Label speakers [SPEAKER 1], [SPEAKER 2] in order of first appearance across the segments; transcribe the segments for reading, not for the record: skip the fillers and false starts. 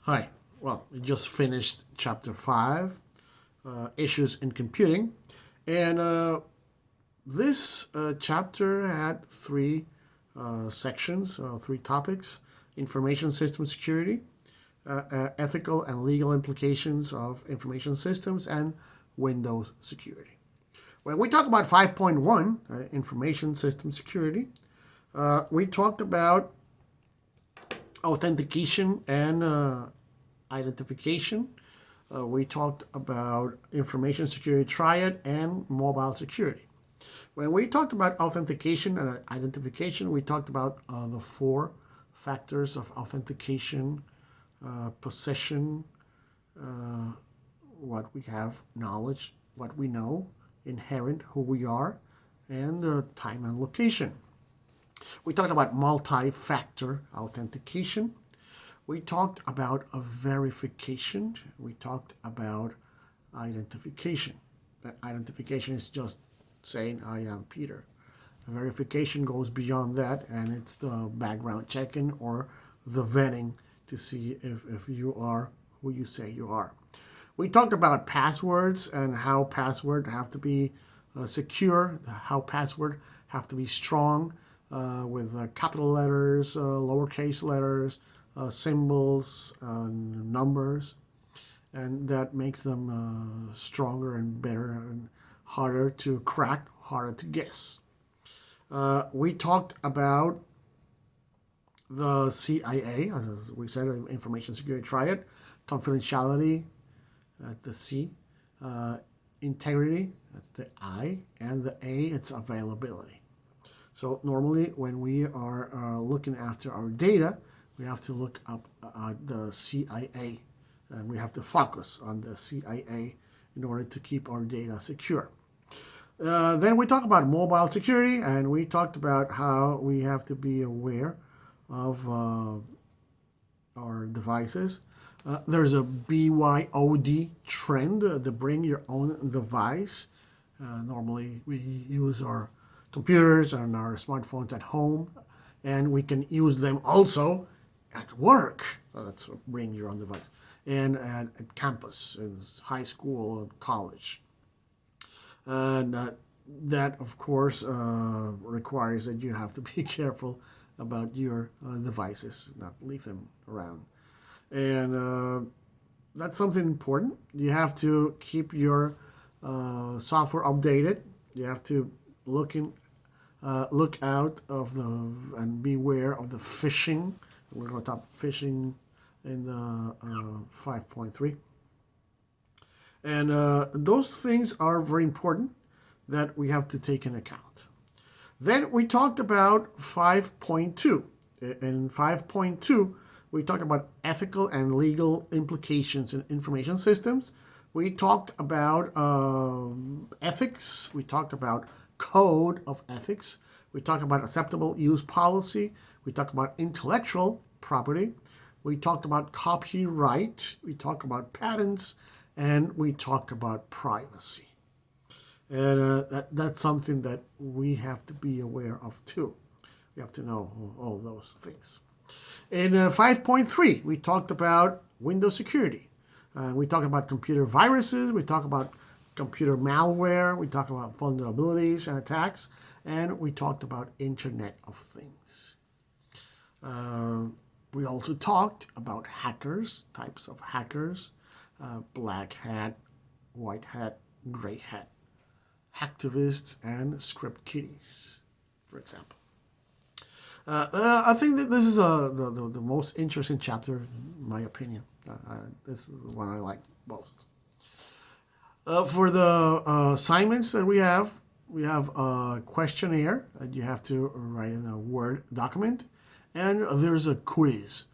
[SPEAKER 1] Hi. Well, we just finished chapter 5, issues in computing. And this chapter had three sections, three topics: information system security, ethical and legal implications of information systems, and Windows security. When we talk about 5.1, information system security, we talked about authentication and identification. We talked about information security triad and mobile security. When we talked about authentication and identification, we talked about the four factors of authentication: possession, what we have, knowledge, what we know, inherent, who we are, and time and location. We talked about multi-factor authentication. We talked about a verification. We talked about identification. That identification is just saying I am Peter. Verification goes beyond that, and it's the background checking or the vetting to see if you are who you say you are. We talked about passwords and how passwords have to be secure, how passwords have to be strong, with capital letters, lowercase letters, symbols, numbers, and that makes them stronger and better and harder to crack, harder to guess. We talked about the CIA, as we said, information security triad, confidentiality at the C, integrity, that's the I, and the A, it's availability. So normally when we are looking after our data, we have to look up at the CIA, and we have to focus on the CIA in order to keep our data secure. Then we talk about mobile security, and we talked about how we have to be aware of our devices. There's a BYOD trend to bring your own device. Normally we use our computers and our smartphones at home, and we can use them also at work. That's bring your own device. And at campus, in high school and college. And that, of course, requires that you have to be careful about your devices, not leave them around. And that's something important. You have to keep your software updated. You have to look out of and beware of the phishing. We're going to talk phishing in 5.3. And those things are very important that we have to take into account. Then we talked about 5.2. In 5.2, we talked about ethical and legal implications in information systems. We talked about ethics. We talked about code of ethics. We talked about acceptable use policy. We talked about intellectual property. We talked about copyright. We talked about patents. And we talk about privacy. And that's something that we have to be aware of too. We have to know all those things. In 5.3, we talked about Windows security. We talked about computer viruses. We talked about computer malware. We talked about vulnerabilities and attacks. And we talked about Internet of Things. We also talked about hackers, types of hackers. Black hat, white hat, gray hat, hacktivists, and script kiddies, for example. I think that this is the most interesting chapter, in my opinion. This is the one I like most. For the assignments that we have a questionnaire that you have to write in a Word document, and there's a quiz.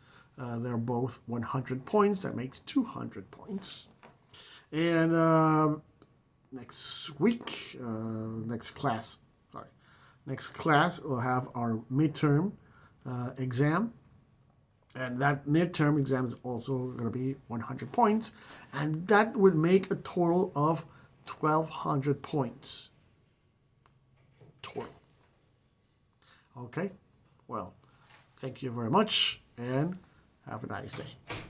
[SPEAKER 1] They're both 100 points. That makes 200 points. And next class, we'll have our midterm exam. And that midterm exam is also going to be 100 points. And that would make a total of 1,200 points. Total. Okay? Well, thank you very much, and have a nice day.